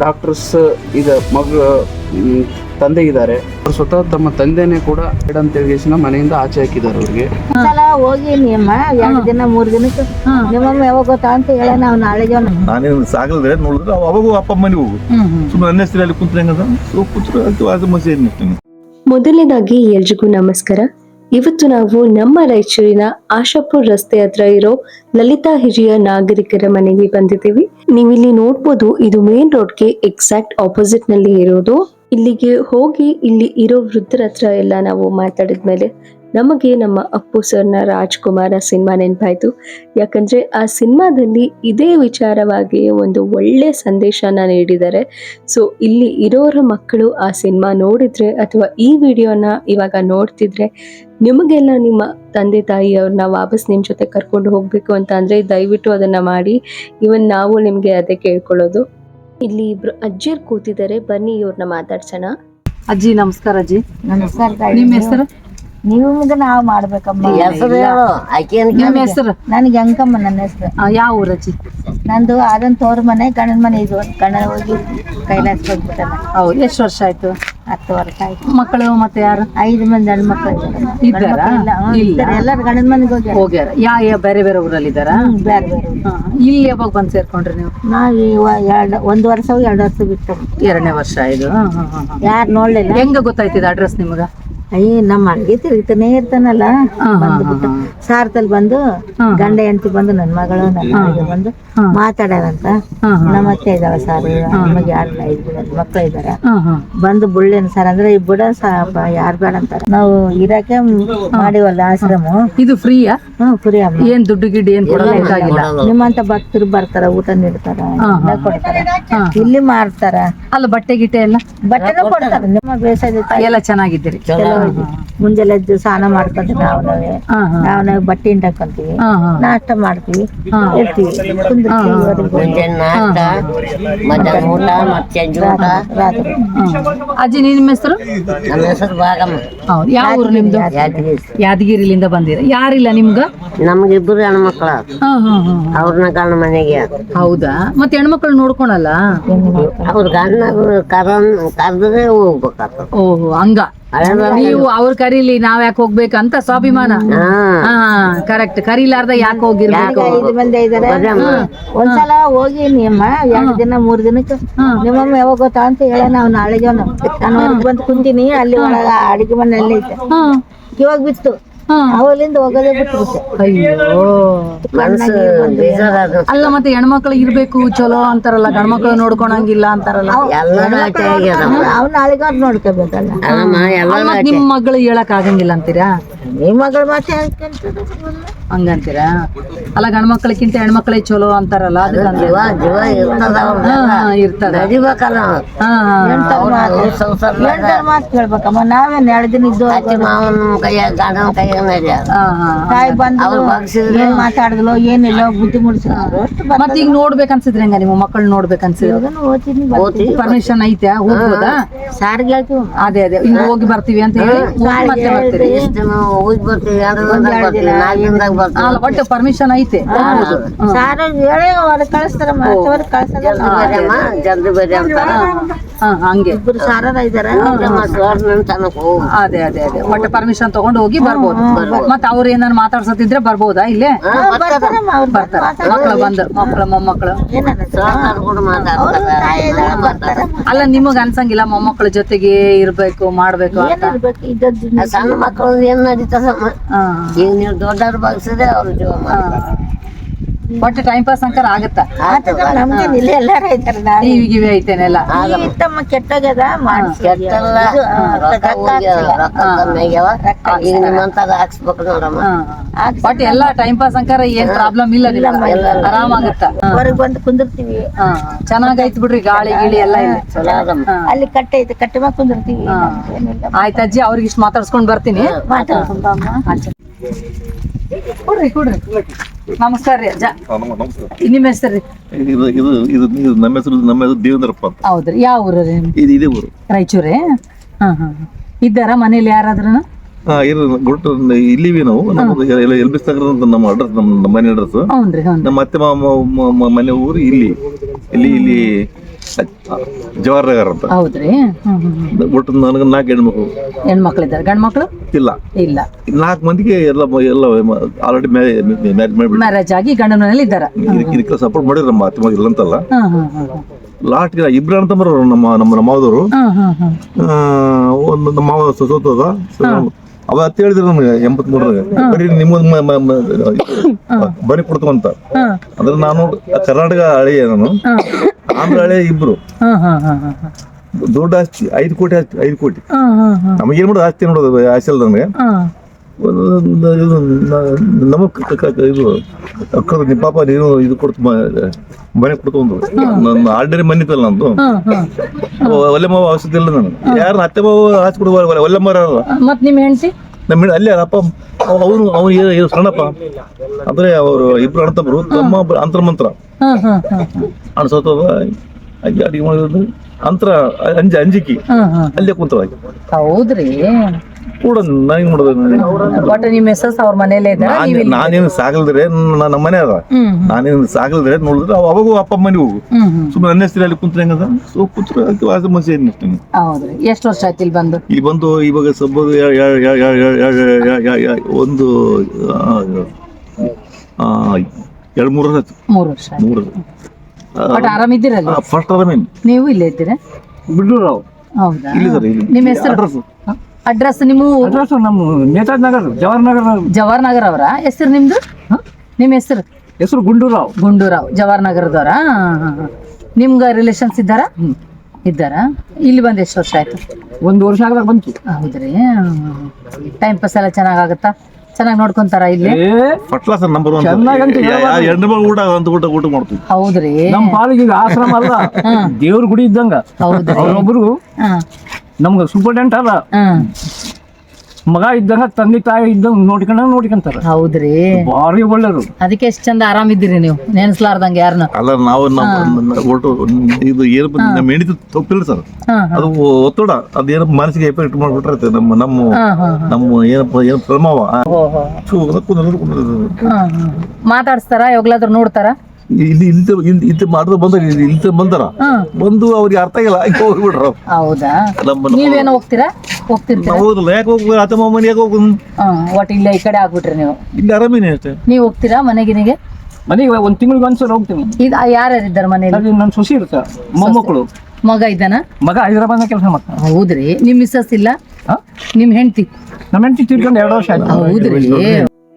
Doctors ಈಗ ತಂದೆ ಇದ್ದಾರೆ. ಸ್ವತಃ ತಮ್ಮ ತಂದೆನೇ ಕೂಡ ಅಂತ ಹೇಳಿ ಮನೆಯಿಂದ ಆಚೆ ಹಾಕಿದ್ದಾರೆ ಅವ್ರಿಗೆ. ಸಲ ಹೋಗಿ ನಿಮ್ಮ 2 ದಿನ 3 ದಿನಕ್ಕೆ ನಿಮ್ಮಮ್ಮ ಯಾವಾಗ ಗೊತ್ತಾ ಅಂತ ಹೇಳ ನಾವು ನಾಳೆ ನಾನೇನು ಸಾಗಲ್ದೆ ನೋಡಿದ್ರೆ ಅವಾಗ ಅಪ್ಪ ಮನೆಗೆ ಹೋಗು ಸುಮ್ಮನೆ ನನ್ನ ಹೆಸರಲ್ಲಿ ಕೂತ್ರೆ. ಮೊದಲನೇದಾಗಿ ಎಲ್ರಿಗೂ ನಮಸ್ಕಾರ. ಇವತ್ತು ನಾವು ನಮ್ಮ ರಾಯಚೂರಿನ ಆಶಾಪುರ್ ರಸ್ತೆ ಹತ್ರ ಇರೋ ಲಲಿತಾ ಹಿರಿಯ ನಾಗರಿಕರ ಮನೆಗೆ ಬಂದಿದ್ದೀವಿ. ನೀವಿಲ್ಲಿ ನೋಡ್ಬೋದು, ಇದು ಮೇನ್ ರೋಡ್ಗೆ ಎಕ್ಸಾಕ್ಟ್ ಆಪೋಸಿಟ್ ನಲ್ಲಿ ಇರೋದು. ಇಲ್ಲಿಗೆ ಹೋಗಿ ಇಲ್ಲಿ ಇರೋ ವೃದ್ಧರ ಹತ್ರ ಎಲ್ಲ ನಾವು ಮಾತಾಡಿದ್ಮೇಲೆ ನಮಗೆ ನಮ್ಮ ಅಪ್ಪು ಸರ್ನ ರಾಜ್ಕುಮಾರ ಸಿನಿಮಾ ನೆನಪಾಯ್ತು. ಯಾಕಂದ್ರೆ ಆ ಸಿನಿಮಾದಲ್ಲಿ ಇದೇ ವಿಚಾರವಾಗಿ ಒಂದು ಒಳ್ಳೆ ಸಂದೇಶನ ನೀಡಿದ್ದಾರೆ. ಸೊ ಇಲ್ಲಿ ಇರೋರ ಮಕ್ಕಳು ಆ ಸಿನಿಮಾ ನೋಡಿದ್ರೆ ಅಥವಾ ಈ ವಿಡಿಯೋನ ಇವಾಗ ನೋಡ್ತಿದ್ರೆ ನಿಮಗೆಲ್ಲ ನಿಮ್ಮ ತಂದೆ ತಾಯಿಯವ್ರನ್ನ ವಾಪಸ್ ನಿಮ್ಮ ಜೊತೆ ಕರ್ಕೊಂಡು ಹೋಗ್ಬೇಕು ಅಂತ ಅಂದ್ರೆ ದಯವಿಟ್ಟು ಅದನ್ನ ಮಾಡಿ. ಇವನ್ ನಾವು ನಿಮ್ಗೆ ಅದೇ ಕೇಳ್ಕೊಳ್ಳೋದು. ಇಲ್ಲಿ ಇಬ್ರು ಅಜ್ಜಿಯರ್ ಕೂತಿದ್ದಾರೆ, ಬನ್ನಿ ಇವ್ರನ್ನ ಮಾತಾಡ್ಸೋಣ. ಅಜ್ಜಿ ನಮಸ್ಕಾರ. ಅಜ್ಜಿ ನಮಸ್ಕಾರ. ನಿಮ್ಮ ಹೆಸರು? ನಿಮ್ಗೆ ನಾವು ಮಾಡ್ಬೇಕಮ್ಮ. ನಿಮ್ಮ ಹೆಸರು? ನನಗೆ ಅಂಕಮ್ಮ ನನ್ನ ಹೆಸರು. ಯಾವ ಊರು ಅಜ್ಜಿ? ನಂದು ಅದನ್ನ ತೋರ್ ಮನೆ, ಗಂಡನ ಮನೆ. ಇದು ಗಂಡನ ಹೋಗಿ ಕೈಲಾಸ ಹೋಗ್ಬಿಟ್ಟಾನ. ಹೌದು. ಎಷ್ಟು ವರ್ಷ ಆಯ್ತು? 10 ವರ್ಷ ಆಯ್ತು. ಮಕ್ಕಳು ಮತ್ತೆ ಯಾರು? 5 ಮಂದಿ ಹೆಣ್ಣು ಮಕ್ಕಳು ಇದ್ದಾರಾ? ಎಲ್ಲರೂ ಗಂಡನ ಮನೆಗೆ ಹೋಗ್ಯಾರ. ಯಾವ ಬೇರೆ ಬೇರೆ ಊರಲ್ಲಿ ಇದ್ದಾರಾ? ಬೇರೆ ಬೇರೆ. ಇಲ್ಲಿ ಯಾವಾಗ ಬಂದು ಸೇರ್ಕೊಂಡ್ರಿ ನೀವು? ನಾವು 1 ವರ್ಷ 2 ವರ್ಷ ಬಿಟ್ಟು 2ನೇ ವರ್ಷ ಇದು. ಯಾರು ನೋಡ್ಲಿಲ್ಲ. ಹೆಂಗ ಗೊತ್ತಾಯ್ತಿದ ಅಡ್ರೆಸ್ ನಿಮ್ಗ? ಅಯ್ಯ ನಮ್ಮ ಅಡ್ಗೆ ತಿರುಗ್ತಾನೆ ಇರ್ತಾನಲ್ಲ. ಬಂದ್ಬಿಟ್ಟು ಸಾರ್ತಲ್ಲಿ ಬಂದು ಗಂಡ ಹೆಂಡತಿ ಬಂದು ನನ್ನ ಮಗಳು ನನ್ನ ಮನೆಗೆ ಬಂದು ಮಾತಾಡ್ಯಾರಂತ. ನಮ್ಮ ಅತ್ತೆ ಇದಾವ ಸರ್, ನಮಗೆ 5 ಮಕ್ಳು ಇದಾರ. ಬಂದು ಬುಳ್ಳೇನ್ ಸರ್ ಅಂದ್ರೆ ಈ ಬುಡ ಯಾರು ಬೇಡ ಅಂತಾರ. ನಾವು ಇರಾಕೆ ಮಾಡಿವಲ್ಲ ಆಶ್ರಮ. ಇದು ಫ್ರೀಯಾ? ಫ್ರೀ ಅಮ್ಮ. ಏನ್ ದುಡ್ಡು ಗಿಡ್ಡು ಏನ್ ಕೊಡಬೇಕಾಗಿಲ್ಲ? ನಿಮ್ಮಂತ ಭಕ್ತರು ಬರ್ತಾರ, ಊಟ ನೀಡ್ತಾರ, ಕೊಡ್ತಾರ, ಇಲ್ಲಿ ಮಾರ್ತಾರ. ಅಲ್ಲ ಬಟ್ಟೆ ಗಿಟ್ಟೆ ಎಲ್ಲ? ಬಟ್ಟೆನೂ ಕೊಡ್ತಾರ. ನಿಮ್ಮ ಬೇಸಾಯ ಎಲ್ಲ ಚೆನ್ನಾಗಿದ್ದೀರಿ? ಮುಂಜಾನೆ ಎದ್ದು ಸ್ನಾನ ಮಾಡ್ಕೊಂತೀವಿ. ನಾವು ಬಟ್ಟೆ ಹಿಂಡಾಕೊಂತೀವಿ, ನಾಷ್ಟ ಮಾಡ್ತೀವಿ, ಇರ್ತೀವಿ, ಅಜ್ಜಿ ನಿಮ್ಮ ಹೆಸರು? ನಮ್ಮ ಹೆಸರು ಭಾಗಮ್ಮ. ಯಾವ ಊರು ನಿಮ್ದು? ಯಾದಗಿರಿಲಿಂದ ಬಂದಿರ. ಯಾರಿಲ್ಲ ನಿಮ್ಗ? ನಮ್ಗೆ 2 ಹೆಣ್ಮಕ್ಳ, ಅವ್ರನ್ನ ಗಂಡ ಮನೆಗೆ. ಹೌದಾ? ಮತ್ತೆ ಹೆಣ್ಮಕ್ಳು ನೋಡ್ಕೊಳಲ್ಲ? ಅವ್ರ ಗಂಡ ಕರ್ದ್ರೆ ಹೋಗ್ಬೇಕಾಗ್ತದ. ಓಹೋ, ಹಂಗ. ನೀವು ಅವ್ರ ಕರೀಲಿ ನಾವ್ ಯಾಕೆ ಹೋಗ್ಬೇಕಂತ ಸ್ವಾಭಿಮಾನ. ಕರೆಕ್ಟ್. ಕರೀಲಾರ್ದ ಯಾಕೆ ಹೋಗಿರ್ಬೇಕು? 5 ಮಂದಿ ಇದಾರೆ. ಒಂದ್ಸಲ ಹೋಗಿ ನಿಮ್ಮ 2 ದಿನ 3 ದಿನಕ್ಕೆ ನಿಮ್ಮಮ್ಮ ಯಾವಾಗ ಗೊತ್ತಾ ಅಂತ ಹೇಳ ನಾವು ನಾಳೆ ನಾನು ಬಂದು ಕುಂತೀನಿ. ಅಲ್ಲಿ ಒಳಗ ಅಡಿಗೆ ಮನೆ ಅಲ್ಲಿ ಐತೆ. ಇವಾಗ ಬಿತ್ತು, ಅವಲಿಂದ ಹೋಗೋದೇ ಬಿಟ್ಟು. ಅಲ್ಲ ಮತ್ತೆ ಹೆಣ್ಮಕ್ಳು ಇರ್ಬೇಕು ಚಲೋ ಅಂತಾರಲ್ಲ, ಗಂಡ್ಮಕ್ಳು ನೋಡ್ಕೊಳಂಗಿಲ್ಲ ಅಂತಾರಲ್ಲ. ಅವ್ ನಾಳೆಗಾರ ನೋಡ್ಕೋಬೇಕಲ್ಲ. ನಿಮ್ ಮಗಳು ಹೇಳಕ್ ಆಗಂಗಿಲ್ಲ ಅಂತೀರಾ? ನಿಮ್ ಮಗಳ ಮಾತೆ ಹಂಗಂತೀರಾ? ಅಲ್ಲ ಗಂಡ್ಮಕ್ಳಕ್ಕಿಂತ ಹೆಣ್ಮಕ್ಳೇ ಚಲೋ ಅಂತಾರಲ್ಲ, ಅದಕ್ಕೆ ಇರ್ತದ. ಮಾತು ಕೇಳ್ಬೇಕಮ್ಮ. ನಾವೇನ್ 2 ದಿನ ಇದ್ದು ತಾಯಿ ಬಂದು ಏನ್ ಮಾತಾಡಿದ್ಲು ಏನಿಲ್ಲ ಬುದ್ಧಿ ಮುಡಿಸಿದ್ರು. ಮತ್ ಈಗ ನೋಡ್ಬೇಕನ್ಸಿದ್ರೆ ಹೆಂಗ? ನಿಮ್ಮ ಮಕ್ಕಳು ನೋಡ್ಬೇಕನ್ಸಿದ್ರೆ ಪರ್ಮಿಷನ್ ಐತೆ? ಹೋಗ್ಬೋದಾ? ಸಾರಿಗೆ ಹೇಳ್ತೀವಿ. ಅದೇ ಹಿಂಗ ಹೋಗಿ ಬರ್ತೀವಿ ಅಂತ ಹೇಳಿ ಮತ್ತೆ ಬರ್ತೀವಿ. ಒಟ್ಟು ಪರ್ಮಿಷನ್ ಐತೆ. ಸಾರ ಹೇಳಿ ಅವ್ರ ಕಳಿಸ್ತಾರ, ಅವ್ರ ಕಳ್ಸಲ್ಲ. ಹಂಗೆ 2 ಸಾರ ಇದಾರೆ. ಅದೇ ಒಟ್ಟು ಪರ್ಮಿಷನ್ ತಗೊಂಡು ಹೋಗಿ ಬರ್ಬೋದು. ಮತ್ತ ಅವ್ರ ಏನಾರು ಮಾತಾಡ್ಸತಿದ್ರೆ ಬರ್ಬೋದಾ? ಇಲ್ಲೇ ಬರ್ತಾರ ಮಕ್ಳು ಬಂದ್ರು, ಮಕ್ಳು ಮೊಮ್ಮಕ್ಳು. ಅಲ್ಲ ನಿಮಗ್ ಅನ್ಸಂಗಿಲ್ಲ ಮೊಮ್ಮಕ್ಳ ಜೊತೆಗೆ ಇರ್ಬೇಕು ಮಾಡ್ಬೇಕು ಅಂತ? ಸಣ್ಣ ಮಕ್ಕಳು ಏನ್ ನಡೀತದಮ್ಮ. ಈಗ ನೀವು ದೊಡ್ಡವ್ರು ಬಗ್ಸಿದ್ರೆ ಅವ್ರ ಜೀವ ಮಾಡ್ತಾರೆ. ಒಟ್ಟು ಟೈಮ್ ಪಾಸ್ ಅಂಕರ್ ಆಗತ್ತ? ನಮ್ಗೇನ್ ಇಲ್ಲ, ಎಲ್ಲಾರು ಐತಾರ. ಇವೆ ಐತೇನೆಲ್ಲ ಕೆಟ್ಟೋಗ್ಯದ ಕೆಟ್ಟಲ್ಲ, ಈಗ ನಿಮ್ಮಂತಾಗ ಹಾಕ್ಸ್ಬೇಕು ನೋಡಮ್ಮ. ಒಟ್ಟು ಎಲ್ಲಾ ಟೈಮ್ ಪಾಸ್ ಅಂಕರ ಏನ್ ಪ್ರಾಬ್ಲಮ್ ಇಲ್ಲ, ಆರಾಮಾಗತ್ತ. ಹೊರಗ್ ಬಂದು ಕುಂದಿರ್ತೀವಿ. ಚೆನ್ನಾಗೈತ್ ಬಿಡ್ರಿ, ಗಾಳಿ ಗಿಳಿ ಎಲ್ಲ ಇಲ್ಲ. ಅಲ್ಲಿ ಕಟ್ಟೆ ಐತೆ, ಕಟ್ಟೆ ಮ್ಯಾಗ ಕುಂದಿರ್ತೀವಿ. ಆಯ್ತು ಅಜ್ಜಿ, ಅವ್ರಿಗೆ ಇಷ್ಟು ಮಾತಾಡ್ಸ್ಕೊಂಡ್ ಬರ್ತೀನಿ. ಕೊಡ್ರಿ. ನಮಸ್ಕಾರ ರೀ ಅಜ್ಜ. ನಿಮ್ಮ ಹೆಸರು? ನಮ್ಮ ಹೆಸರು ದೇವೇಂದ್ರಪ್ಪ ಅಂತ. ಹೌದ್ರಿ. ಯಾವ ಊರು? ಇದೇ ಊರು, ರಾಯಚೂರೇ. ಇದ್ದಾರ ಮನೇಲಿ ಯಾರಾದ್ರೂ? ಇಲ್ಲಿವಿ ನಾವು. ಎಲ್ಬಿಸ್ ನಗರ ಅಂತ ನಮ್ಮ ಅಡ್ರೆಸ್, ನಮ್ಮ ಮನೆ ಅಡ್ರೆಸ್. ನಮ್ಮ ಅತ್ತೆ ಮಾಮ ಮನೆ ಊರು ಇಲ್ಲಿ ಜವಾಹರ್ನಗರ್ ಅಂತ. ಹೌದ್ರಿ. ಒಟ್ಟು ನನಗೆ 4 ಹೆಣ್ಮಕ್ಳು. ಹೆಣ್ಮಕ್ಳಿದ್ದಾರೆ, ಗಂಡ್ ಮಕ್ಳು ಇಲ್ಲ, ಇಲ್ಲ. 4 ಮಂದಿಗೆ ಎಲ್ಲ ಆಲ್ರೆಡಿ ಮ್ಯಾರೇಜ್ ಮಾಡಿಬಿಟ್ಟು ಮ್ಯಾರೇಜ್ ಆಗಿ ಗಂಡನ ಮನೇಲಿ ಇದ್ದಾರ. ಇದಕ್ಕೆ ಸಪೋರ್ಟ್ ಮಾಡಿದ್ರು ನಮ್ಮ ಅತ್ತೆ ಮಗ ಇಲ್ಲ ಅಂತಲ್ಲ. ಲಾಸ್ಟ್ಗೆ ಇಬ್ರು ಅಂತ ಬರೋರು ನಮ್ಮ ಮಾವದವರು. ಒಂದು ನಮ್ಮ ಮಾವ ಸೋತದ ಅವ ಅತ್ತೆ ಹೇಳಿದ್ರು ನನಗೆ 83 ಬರೀ ಬರೀ ಕೊಡ್ತವಂತ. ಅಂದ್ರೆ ನಾನು ಕರ್ನಾಟಕ ಹಳೆಯ, ನಾನು ಆಂಧ್ರ ಹಳೆ ಇಬ್ರು. ದೊಡ್ಡ ಆಸ್ತಿ 5 ಕೋಟಿ ಆಸ್ತಿ, 5 ಕೋಟಿ. ನಮಗೇನ್ ಮಾಡೋದು ಆಸ್ತಿ ನೋಡೋದು ಆಸೆ ಅಲ್ಲ ನನಗೆ. ನಮಗ್ ಇದು ಅಕ್ಕದ ನಿಮ್ಮ ಪಾಪ ನೀನು ಇದು ಕೊಡ್ತು ಮನೆ ಕೊಡ್ತು. ನನ್ನ ಆರ್ಡಿನರಿ ಮನೆ ಇತ್ತಲ್ಲ ನಂದು. ಒಳ್ಳೆ ಮಾವ ಔಷಧಿ ಇಲ್ಲ ನಾನು. ಯಾರು ಅತ್ತೆ ಮಾವ ಆಚೆ ಕೊಡುವ ಒಳ್ಳೆ ಮರ ಮತ್ ನಿಮ್ ಹೆಂಡತಿ ನಮ್ಮ ಅಲ್ಲೇ ಅಪ್ಪ ಅವನು ಸಣ್ಣಪ್ಪ. ಅಂದ್ರೆ ಅವರು ಇಬ್ರು ಅಣ್ಣತಮ್ಮರು, ತಮ್ಮ ಅಂತರ ಮಂತ್ರ ಅನ್ಸತ್ತದ ಅಡಿಗೆ ಮಾಡೋದು ಅಂತರ ಅಂಜಿಕಿ ಅಲ್ಲೇ ಕುಂತ. ಹೌದ್ರಿ. ಕೂಡ ನಾನ್ ಮಾಡೋದು ಬಟ್ ನಿಮ್ ಮೆಸಸ್ ಅವ್ರ ಮನೇಲೆ ಇದ್ದಾರೆ. ನಾನೇನು ಸಾಗಲ್ದ್ರೆ ನಮ್ಮ ಮನೆ ಅದ. ನಾನೇನು ಸಾಗಲ್ದ್ರೆ ನೋಡಿದ್ರೆ ಅವಾಗೂ ಅಪ್ಪ ಮನೆ ಹೋಗು. ಸುಮ್ಮನೆ ನನ್ನ ಹೆಸರು ಅಲ್ಲಿ ಕುಂತ್ರೆ ಹೆಂಗದ ಕುಂತ್ರೆ ಸಮಸ್ಯೆ ಏನು. ಹೌದ್ರಿ. ಎಷ್ಟು ವರ್ಷ ಆಯ್ತು ಇಲ್ಲಿ ಬಂದು? ಇಲ್ಲಿ ಬಂದು ಇವಾಗ ಒಂದು 2-3 ವರ್ಷ ಆಯ್ತು. 3 ವರ್ಷ. 3 ಬಟ್ ಆರಾಮಿದ್ದೀರಲ್ಲ? ಫಸ್ಟ್ ಆರಾಮೇನು. ನೀವು ಇಲ್ಲೇ ಇದ್ದೀರಾ? ಬಿಡ್ಲೂರಾವ್. ಹೌದಾ? ಇಲ್ಲಿ ಸರ್. ನಿಮ್ಮ ಹೆಸರು? ಅಡ್ರೆಸ್ ನಿಮ್ಮ ನಮ್ಮ ನೇತಾಜ್ ನಗರ್, ಜವಾಹರ್ ನಗರ್ ಅವರ ಹೆಸರು? ನಿಮ್ದು ನಿಮ್ಮ ಹೆಸರು? ಗುಂಡೂರಾವ್ ಜವಾಹರ್ ನಗರದವರ. ನಿಮ್ಗ ರಿಲೇಷನ್ಸ್ ಇದ್ದಾರಾ? ಇಲ್ಲಿ ಬಂದು ಎಷ್ಟು ವರ್ಷ ಆಯ್ತು? 1 ವರ್ಷ ಆಗದಾಗ ಬಂತು. ಹೌದ್ರಿ. ಟೈಮ್ ಪಾಸ್ ಎಲ್ಲ ಚೆನ್ನಾಗಾಗತ್ತಾ? ಚೆನ್ನಾಗಿ ನೋಡ್ಕೊಂತಾರ ಇಲ್ಲಿ? ಫಟ್ಲ ಸರ್ ನಂಬರ್ 1. ಊಟ ಮಾಡ್ತೀವಿ. ಹೌದ್ರಿ. ನಮ್ಮ ಪಾಲಿಗೆ ಈಗ ಆಶ್ರಮ ಅಲ್ಲ, ದೇವ್ರ ಗುಡಿ ಇದ್ದಂಗ. ಅವ್ರೊಬ್ರು ನಮ್ಗ ಸೂಪರ್ಡೆಂಟ್ ಅಲ್ಲ, ಮಗ ಇದ್ದಂಗ ತಂದೆ ತಾಯಿ ಇದ್ದಂಗ ನೋಡ್ಕೊಂತಾರ. ಹೌದ್ರಿ. ಭಾರಿ ಒಳ್ಳೇದು. ಅದಕ್ಕೆ ಎಷ್ಟು ಚಂದ ಆರಾಮಿದ್ದೀರಿ ನೀವು, ನೆನ್ಸ್ಲಾರ್ದಂಗ ಯಾರನ್ನ. ಅಲ್ಲ ನಾವು ಒಟ್ಟು ಇದು ಏನು ನಮ್ಮ ಹೆಂಡತಿ ತಪ್ಪಿಲ್ಲ ಸರ್. ಅದು ಒತ್ತಡ ಅದೇನು ಮನಸ್ಸಿಗೆ ಎಫೆಕ್ಟ್ ಮಾಡ್ಬಿಟ್ರೆ ನಮ್ಮ ಏನು ಪ್ರಮಾವ ಮಾತಾಡ್ಸ್ತಾರ, ಯಾವಾಗ್ಲಾದ್ರು ನೋಡ್ತಾರ? ಇಲ್ಲಿ ಮಾಡಿದ್ರು ಬಂದಾರ ಬಂದು ಅವ್ರಿಗೆ ಅರ್ಥ ಆಗಿಲ್ಲ ಹೋಗ್ಬಿಡ್ರ. ಹೌದಾ? ನೀವೇನೋ ಹೋಗ್ತಿರ್ತೀರಾ? ಹೌದಲ್ಲ, ಯಾಕೆ ಹೋಗ್ಬೋದು ಅತ್ತ ಮನೆ ಯಾಕೆ ಹೋಗುದು? ಒಟ್ಟು ಇಲ್ಲ ಈ ಕಡೆ ಆಗ್ಬಿಟ್ರಿ ನೀವು. ಇಲ್ಲಿ ಆರಾಮಿನಿ ಅಷ್ಟೇ. ನೀವ್ ಹೋಗ್ತೀರಾ ಮನೆಗೆ 1 ತಿಂಗಳಿಗೆ ಒಂದ್ಸಲ ಹೋಗ್ತೀನಿ. ಯಾರ್ಯಾರಿದ್ದಾರೆ ಮನೇಲಿ? ನನ್ನ ಸೊಸಿ ಇರ್ತ, ಮೊಮ್ಮಕ್ಕಳು, ಮಗ ಇದ್ದಾನ? ಮಗ ಹೈದರಾಬಾದ್ ಕೆಲಸ ಮಾಡ್ತಾನೆ. ಹೌದ್ರಿ. ನಿಮ್ ಮಿಸ್ಸಸ್ ಇಲ್ಲ? ನಿಮ್ ಹೆಂಡತಿ? ನಮ್ಮ ಹೆಂಡತಿ ತೀರ್ಕೊಂಡು 2 ವರ್ಷ ಆಯ್ತು. ಹೌದ್ರಿ.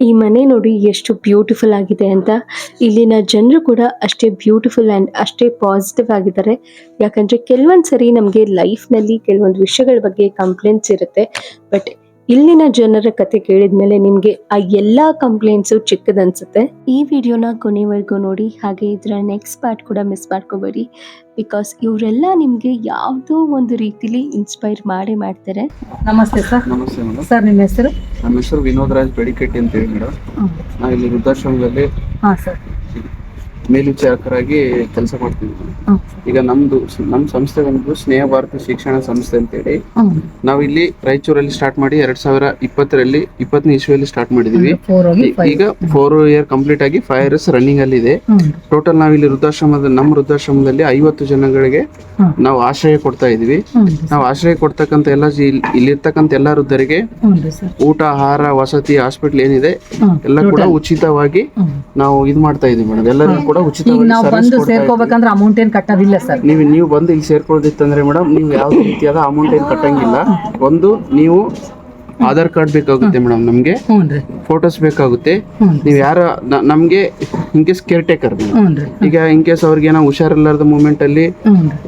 ಈ ಮನೆ ನೋಡಿ ಎಷ್ಟು ಬ್ಯೂಟಿಫುಲ್ ಆಗಿದೆ ಅಂತ. ಇಲ್ಲಿನ ಜನರು ಕೂಡ ಅಷ್ಟೇ ಬ್ಯೂಟಿಫುಲ್ ಆ್ಯಂಡ್ ಅಷ್ಟೇ ಪಾಸಿಟಿವ್ ಆಗಿದ್ದಾರೆ. ಯಾಕಂದರೆ ಕೆಲವೊಂದು ಸರಿ ನಮಗೆ ಲೈಫ್ನಲ್ಲಿ ಕೆಲವೊಂದು ವಿಷಯಗಳ ಬಗ್ಗೆ ಕಂಪ್ಲೇಂಟ್ಸ್ ಇರುತ್ತೆ. ಬಟ್ ಇಲ್ಲಿನ ಜನರ ಕತೆ ಕೇಳಿದ್ಮೇಲೆ ನಿಮಗೆ ಆ ಎಲ್ಲ ಕಂಪ್ಲೇಂಟ್ಸು ಚಿಕ್ಕದನ್ಸುತ್ತೆ. ಈ ವಿಡಿಯೋನ ಕೊನೆವರೆಗೂ ನೋಡಿ, ಹಾಗೆ ಇದರ ನೆಕ್ಸ್ಟ್ ಪಾರ್ಟ್ ಕೂಡ ಮಿಸ್ ಮಾಡ್ಕೋಬೇಡಿ. ಬಿಕಾಸ್ ಇವರೆಲ್ಲ ನಿಮಗೆ ಯಾವುದೋ ಒಂದು ರೀತಿಲಿ ಇನ್ಸ್ಪೈರ್ ಮಾಡ್ತಾರೆ. ನಮಸ್ತೆ ಸರ್. ನಮಸ್ತೆ ಮೇಡಮ್. ಸರ್ ನಿಮ್ಮ ಹೆಸರು? ನಮ್ಮ ಹೆಸರು ವಿನೋದ್ ರಾಜ್ ಬೆಡಿಕೆಟ್ಟಿ ಅಂತ ಹೇಳಿ ಮೇಡಮ್. ನಾವು ಇಲ್ಲಿ ವೃದ್ಧಾಶ್ರಮದಲ್ಲಿ ಸರ್ ಮೇಲ್ವಿಚಾರಕರಾಗಿ ಕೆಲಸ ಮಾಡ್ತೀವಿ. ಈಗ ನಮ್ಮ ಸಂಸ್ಥೆ ಬಂದು ಸ್ನೇಹ ಭಾರತಿ ಶಿಕ್ಷಣ ಸಂಸ್ಥೆ ಅಂತೇಳಿ ನಾವು ಇಲ್ಲಿ ರಾಯಚೂರಲ್ಲಿ ಸ್ಟಾರ್ಟ್ ಮಾಡಿ 2020 ಇಸ್ವಿಯಲ್ಲಿ ಸ್ಟಾರ್ಟ್ ಮಾಡಿದೀವಿ. ಈಗ 4 ಇಯರ್ ಕಂಪ್ಲೀಟ್ ಆಗಿ 5 ಇಯರ್ಸ್ ರನ್ನಿಂಗ್ ಅಲ್ಲಿ ಇದೆ. ಟೋಟಲ್ ನಾವು ಇಲ್ಲಿ ನಮ್ಮ ವೃದ್ಧಾಶ್ರಮದಲ್ಲಿ 50 ಜನಗಳಿಗೆ ನಾವು ಆಶ್ರಯ ಕೊಡ್ತಾ ಇದೀವಿ. ನಾವು ಆಶ್ರಯ ಕೊಡ್ತಕ್ಕಂಥ ಇಲ್ಲಿರ್ತಕ್ಕಂಥ ಎಲ್ಲ ವೃದ್ಧರಿಗೆ ಊಟ, ಆಹಾರ, ವಸತಿ, ಹಾಸ್ಪಿಟಲ್ ಏನಿದೆ ಎಲ್ಲ ಕೂಡ ಉಚಿತವಾಗಿ ನಾವು ಇದು ಮಾಡ್ತಾ ಇದೀವಿ ಮೇಡಮ್. ಎಲ್ಲರಿಗೂ ಕೂಡ ಉಚಿತವಾಗಿ ಸೇರ್ಕೋಬೇಕಂದ್ರೆ ಅಮೌಂಟ್ ಏನ್ ಕಟ್ಟೋದಿಲ್ಲ ಸರ್. ನೀವು ಬಂದು ಇಲ್ಲಿ ಸೇರ್ಕೊಳ್ಳೋದಿತ್ತಂದ್ರೆ ಮೇಡಮ್, ನೀವು ಯಾವುದೇ ರೀತಿಯಾದ ಅಮೌಂಟ್ ಏನು ಕಟ್ಟಂಗಿಲ್ಲ. ಒಂದು ನೀವು ಆಧಾರ್ ಕಾರ್ಡ್ ಬೇಕಾಗುತ್ತೆ ಮೇಡಮ್, ನಮ್ಗೆ ಫೋಟೋಸ್ ಬೇಕಾಗುತ್ತೆ. ನೀವು ಯಾರ ನಮ್ಗೆ ಇನ್ಕೇಸ್ ಕೇರ್ ಟೇಕರ್ ಈಗ ಇನ್ಕೇಸ್ ಅವ್ರಿಗೆ ಏನೋ ಹುಷಾರಿಲ್ಲಾರ್ದ ಮೂಮೆಂಟ್ ಅಲ್ಲಿ,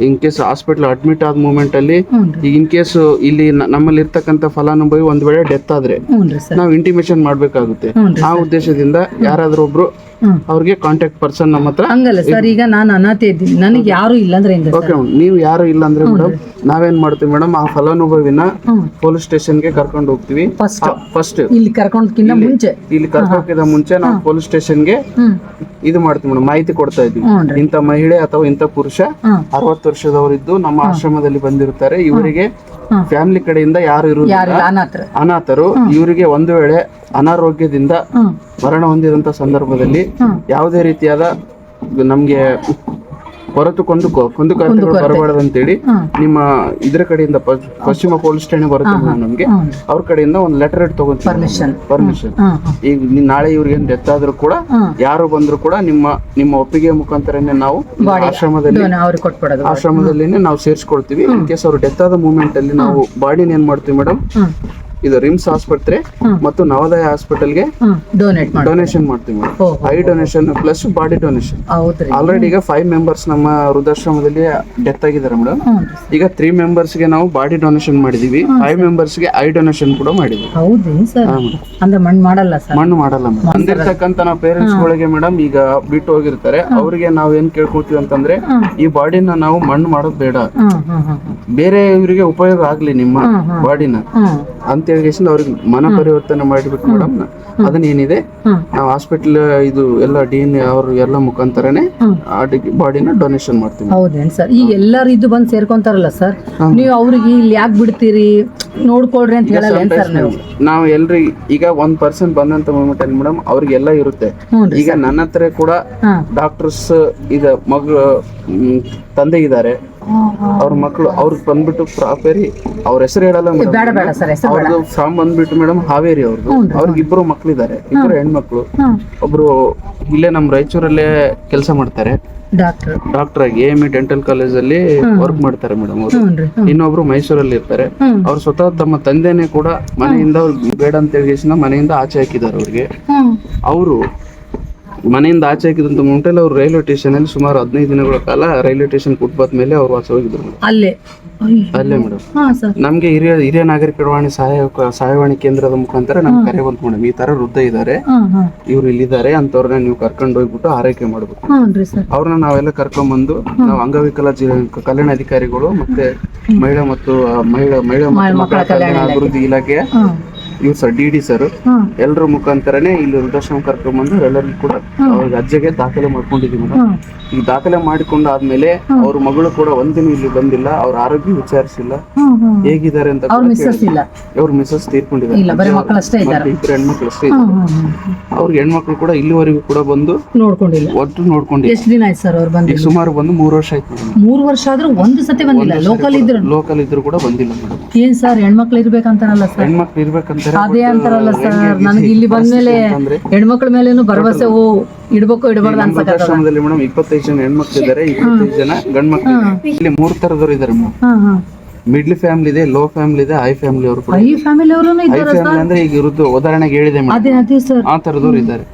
ಇನ್ಕೇಸ್ ಹಾಸ್ಪಿಟಲ್ ಅಡ್ಮಿಟ್ ಆದ ಮೂಮೆಂಟ್ ಅಲ್ಲಿ, ಈಗ ಇನ್ಕೇಸ್ ಇಲ್ಲಿ ನಮ್ಮಲ್ಲಿ ಇರ್ತಕ್ಕಂಥ ಫಲಾನುಭವಿ ಒಂದ್ ವೇಳೆ ಡೆತ್ ಆದ್ರೆ ನಾವು ಇಂಟಿಮೇಷನ್ ಮಾಡ್ಬೇಕಾಗುತ್ತೆ. ಆ ಉದ್ದೇಶದಿಂದ ಯಾರಾದ್ರೂ ಒಬ್ರು ಅವ್ರಿಗೆ ಕಾಂಟ್ಯಾಕ್ಟ್ ಪರ್ಸನ್ ನಮ್ಮ ಹತ್ರ. ಹಂಗಲ್ಲ ಸರ್, ಈಗ ನಾನು ಅನಾಥೆ ಇದ್ದೀನಿ, ನನಗೆ ಯಾರು ಇಲ್ಲ ಅಂದ್ರೆ ಓಕೆ, ನೀವು ಯಾರು ಇಲ್ಲ ಅಂದ್ರೆ ಮೇಡಮ್ ನಾವೇನ್ ಮಾಡ್ತೀವಿ ಮೇಡಮ್, ಆ ಫಲಾನುಭವಿನ ಪೊಲೀಸ್ ಸ್ಟೇಷನ್ಗೆ ಕರ್ಕೊಂಡು ಹೋಗ್ತೀವಿ. ಫಸ್ಟ್ ಇಲ್ಲಿ ಕರ್ಕೊಂಡ್ಕಿಂತ ಮುಂಚೆ ನಾವು ಪೊಲೀಸ್ ಸ್ಟೇಷನ್ಗೆ ಇದು ಮಾಡ್ತೀವಿ ಮೇಡಮ್, ಮಾಹಿತಿ ಕೊಡ್ತಾ ಇದ್ವಿ. ಇಂಥ ಮಹಿಳೆ ಅಥವಾ ಇಂಥ ಪುರುಷ 60 ವರ್ಷದವರಿದ್ದು ನಮ್ಮ ಆಶ್ರಮದಲ್ಲಿ ಬಂದಿರ್ತಾರೆ. ಇವರಿಗೆ ಫ್ಯಾಮಿಲಿ ಕಡೆಯಿಂದ ಯಾರು ಇರುವುದಿಲ್ಲ, ಅನಾಥರು. ಇವರಿಗೆ ಒಂದು ವೇಳೆ ಅನಾರೋಗ್ಯದಿಂದ ಮರಣ ಹೊಂದಿದಂತ ಸಂದರ್ಭದಲ್ಲಿ ಯಾವುದೇ ರೀತಿಯಾದ ನಮ್ಗೆ ಹೊರತು ಕುಂದುಕೊರತೆಗಳು ಬರಬಾರ್ದು ಅಂತೇಳಿ ನಿಮ್ಮ ಇದ್ರ ಕಡೆಯಿಂದ ಪಶ್ಚಿಮ ಪೊಲೀಸ್ ಠಾಣೆ ಬರುತ್ತೆ ಮೇಡಮ್ ನಮ್ಗೆ, ಅವ್ರ ಕಡೆಯಿಂದ ಒಂದು ಲೆಟರ್ ಇಟ್ಟು ತಗೊಂತೀವಿ ಪರ್ಮಿಷನ್. ಈಗ ನಾಳೆ ಇವ್ರಿಗೆ ಡೆತ್ ಆದ್ರೂ ಕೂಡ ಯಾರು ಬಂದ್ರು ಕೂಡ ನಿಮ್ಮ ಒಪ್ಪಿಗೆ ಮುಖಾಂತರನೇ ನಾವು ಆಶ್ರಮದಲ್ಲಿ ನಾವು ಸೇರಿಸ್ಕೊಳ್ತೀವಿ. ಇನ್ ಕೇಸ್ ಅವ್ರು ಡೆತ್ ಆದ ಮೂಮೆಂಟ್ ಅಲ್ಲಿ ನಾವು ಬಾಡಿನ ಏನ್ ಮಾಡ್ತೀವಿ ಮೇಡಮ್, ಇದು ರಿಮ್ಸ್ ಆಸ್ಪತ್ರೆ ಮತ್ತು ನವೋದಯ ಹಾಸ್ಪಿಟಲ್ಗೆ ಡೊನೇಷನ್ ಮಾಡ್ತೀವಿ madam. Eye donation plus body donation. Already ಈಗ 5 ಮೆಂಬರ್ಸ್ ನಮ್ಮ ವೃದ್ಧಾಶ್ರಮದಲ್ಲಿ ಡೆತ್ ಆಗಿದ್ದಾರೆ ಮೇಡಮ್. ಈಗ 3 ಮೆಂಬರ್ಸ್ಗೆ ನಾವು ಬಾಡಿ ಡೊನೇಷನ್ ಮಾಡಿದೀವಿ, 5 ಮೆಂಬರ್ಸ್ಗೆ ಐ ಡೊನೇಷನ್ ಕೂಡ ಮಾಡಿದ್ವಿ. ಮಣ್ಣು ಮಾಡಲ್ಲ ಮೇಡಮ್. ಅಂದಿರ್ತಕ್ಕಂತ ನಾವು ಪೇರೆಂಟ್ಸ್ ಗಳಿಗೆ ಮೇಡಮ್ ಈಗ ಬಿಟ್ಟು ಹೋಗಿರ್ತಾರೆ, ಅವ್ರಿಗೆ ನಾವ್ ಏನ್ ಕೇಳ್ಕೊಳ್ತೀವಿ ಅಂತಂದ್ರೆ ಈ ಬಾಡಿನ ನಾವು ಮಣ್ಣು ಮಾಡೋದು ಬೇಡ, ಬೇರೆ ಇವರಿಗೆ ಉಪಯೋಗ ಆಗ್ಲಿ ನಿಮ್ಮ ಬಾಡಿನ ಅಂತ ಹೇಳಿ ಅವ್ರಿಗೆ ಮನ ಪರಿವರ್ತನೆ ಮಾಡಿಬಿಟ್ಟು ಮೇಡಮ್ ಅದನ್ನ ಏನಿದೆ ನಾವು ಹಾಸ್ಪಿಟಲ್ ಇದು ಎಲ್ಲ DNA ಅವ್ರ ಎಲ್ಲ ಮುಖಾಂತರನೇ ಬಾಡಿನ ಡೊನೇಷನ್ ಮಾಡ್ತೀವಿ. ಹೌದೇನ್ ಸರ್? ಈಗ ಎಲ್ಲಾರು ಇದು ಬಂದು ಸೇರ್ಕೊಂತಾರಲ್ಲ ಸರ್, ನೀವು ಅವ್ರಿಗೆ ಇಲ್ಲಿ ಯಾಕೆ ಬಿಡ್ತೀರಿ, ನೋಡ್ಕೊಳ್ರಿ ಅಂತ ಹೇಳಲ್ಲ ಏನ್ ಸರ್ ನೀವು? ನಾವು ಎಲ್ರಿಗೆ ಈಗ 1% ಬಂದಂತ ಮೂಮೆಂಟ್ ಅಲ್ಲಿ ಮೇಡಮ್ ಅವ್ರಿಗೆಲ್ಲ ಇರುತ್ತೆ. ಈಗ ನನ್ನ ಹತ್ರ ಕೂಡ ಡಾಕ್ಟರ್ಸ್ ಈಗ ಮಗಳು ತಂದೆ ಇದ್ದಾರೆ, ಅವ್ರ ಮಕ್ಕಳು ಅವ್ರಿಗೆ ಬಂದ್ಬಿಟ್ಟು ಪ್ರಾಪರಿ ಅವ್ರ ಹೆಸರು ಹೇಳಲ್ಲ ಮೇಡಮ್, ಅವ್ರದ್ದು ಫ್ರಾಮ್ ಬಂದ್ಬಿಟ್ಟು ಮೇಡಮ್ ಹಾವೇರಿ ಅವ್ರದ್ದು. ಅವ್ರಿಗೆ 2 ಮಕ್ಳಿದ್ದಾರೆ, 2 ಹೆಣ್ಮಕ್ಳು. ಒಬ್ರು ಇಲ್ಲೇ ನಮ್ ರಾಯಚೂರಲ್ಲೇ ಕೆಲಸ ಮಾಡ್ತಾರೆ, ಡಾಕ್ಟರ್ ಆಗಿ AME ಡೆಂಟಲ್ ಕಾಲೇಜ್ ಅಲ್ಲಿ ವರ್ಕ್ ಮಾಡ್ತಾರೆ ಮೇಡಮ್ ಅವರು. ಇನ್ನೊಬ್ರು ಮೈಸೂರಲ್ಲಿ ಇರ್ತಾರೆ. ಅವ್ರು ಸ್ವತಃ ತಮ್ಮ ತಂದೆನೆ ಕೂಡ ಮನೆಯಿಂದ ಅವ್ರಿಗೆ ಬೇಡ ಅಂತ ಹೇಳಿ ಮನೆಯಿಂದ ಆಚೆ ಹಾಕಿದ್ದಾರೆ. ಅವ್ರಿಗೆ ಅವರು ಮನೆಯಿಂದ ಆಚೆ ಹಾಕಿದಂತ ಮುಂಟೆಲ್ಲ ಅವ್ರು ರೈಲ್ವೆ ಸ್ಟೇಷನ್ ಅಲ್ಲಿ ಸುಮಾರು 15 ದಿನಗಳ ಕಾಲ ರೈಲ್ವೆ ಸ್ಟೇಷನ್ ಕುಟ್ಬಾದ ಮೇಲೆ ಅವ್ರು ವಾಸವಾಗಿದ್ರು ಅಲ್ಲೇ ಮೇಡಮ್. ನಮ್ಗೆ ಹಿರಿಯ ನಾಗರಿಕವಾಣಿ ಸಹಾಯವಾಣಿ ಕೇಂದ್ರದ ಮುಖಾಂತರ ನಮ್ಗೆ ಕರೆ ಬಂತು ಮೇಡಮ್, ಈ ತರ ವೃದ್ಧ ಇದ್ದಾರೆ, ಇವ್ರು ಇಲ್ಲಿದ್ದಾರೆ ಅಂತವ್ರನ್ನ ನೀವು ಕರ್ಕೊಂಡು ಹೋಗ್ಬಿಟ್ಟು ಆರೈಕೆ ಮಾಡ್ಬೇಕು. ಅವ್ರನ್ನ ನಾವೆಲ್ಲ ಕರ್ಕೊಂಡ್ ಬಂದು ನಾವು ಅಂಗವಿಕಲ ಕಲ್ಯಾಣ ಅಧಿಕಾರಿಗಳು ಮತ್ತೆ ಮಹಿಳಾ ಮತ್ತು ಮಕ್ಕಳ ಕಲ್ಯಾಣ ಅಭಿವೃದ್ಧಿ ಇಲಾಖೆಯ ಇವ್ರು ಸರ್ DD ಸರ್ ಎಲ್ಲರ ಮುಖಾಂತರನೇ ಇಲ್ಲಿ ವೃದ್ಧಾಶ್ರಮ ಕರ್ಕೊಂಡ್ ಬಂದು ಎಲ್ಲರಿಗೂ ಕೂಡ ಅವ್ರಿಗೆ ಅಜ್ಜಗೆ ದಾಖಲೆ ಮಾಡ್ಕೊಂಡಿದೀವಿ ಮೇಡಮ್. ಈ ದಾಖಲೆ ಮಾಡಿಕೊಂಡು ಆದ್ಮೇಲೆ ಅವ್ರ ಮಗಳು ಕೂಡ ಒಂದಿನ ಇಲ್ಲಿ ಬಂದಿಲ್ಲ, ಅವ್ರ ಆರೋಗ್ಯ ವಿಚಾರಿಸಿಲ್ಲ, ಹೇಗಿದ್ದಾರೆ ಅಂತ. ಅವ್ರ ಮಿಸಸ್ ತೀರ್ಕೊಂಡಿದ್ದಾರೆ, 2 ಹೆಣ್ಮಕ್ಳು ಅಷ್ಟೇ ಇದ್ದಾರೆ. ಅವ್ರಿಗೆ ಹೆಣ್ಮಕ್ಳು ಕೂಡ ಇಲ್ಲಿವರೆಗೂ ಕೂಡ ಬಂದು ನೋಡ್ಕೊಂಡಿಲ್ಲ, ಒಟ್ಟು ನೋಡ್ಕೊಂಡಿಲ್ಲ. ಎಷ್ಟು ದಿನ ಆಯ್ತು ಸರ್ ಅವ್ರು ಬಂದು? ಈಗ ಸುಮಾರು ಬಂದು 3 ವರ್ಷ ಆಯ್ತು ಮೇಡಮ್. 3 ವರ್ಷ ಆದ್ರೂ ಒಂದು ಸತಿ ಬಂದಿಲ್ಲ? ಲೋಕಲ್ ಇದ್ರು ಕೂಡ ಬಂದಿಲ್ಲ ಮೇಡಮ್. ಏನ್ ಸರ್ ಹೆಣ್ಮಕ್ಳು ಇರ್ಬೇಕಂತಾರಲ್ಲ ಸರ್? ಹೆಣ್ಮಕ್ಳು ಇರ್ಬೇಕಂತ ಅದೇ ಅಂತಾರಲ್ಲ ಸರ್, ನನಗೆ ಇಲ್ಲಿ ಬಂದ್ಮೇಲೆ ಹೆಣ್ಮಕ್ಳ ಮೇಲೇನು ಭರವಸೆ ಇಡ್ಬೇಕು ಇಡಬಾರ್ದು ಆಶ್ರಮದಲ್ಲಿ ಮೇಡಮ್ 25 ಜನ ಹೆಣ್ಮಕ್ಳು ಇದ್ದಾರೆ, 25 ಜನ ಗಂಡ್ ಮಕ್ಳು. ಇಲ್ಲಿ 3 ತರದವ್ರು ಇದಾರೆ ಮೇಡಮ್. ಮಿಡ್ಲ್ ಫ್ಯಾಮಿಲಿ ಇದೆ, ಲೋ ಫ್ಯಾಮಿಲಿ ಇದೆ, ಹೈ ಫ್ಯಾಮಿಲಿ ಅವರು ಕೂಡ. ಹೈ ಫ್ಯಾಮಿಲಿ ಅವರು ಹೈ ಫ್ಯಾಮಿಲಿ ಅಂದ್ರೆ ಈಗ ಇರುವುದು ಉದಾಹರಣೆಗೆ ಹೇಳಿದೆ ಮೇಡಮ್, ಆ ತರದವ್ರು ಇದ್ದಾರೆ.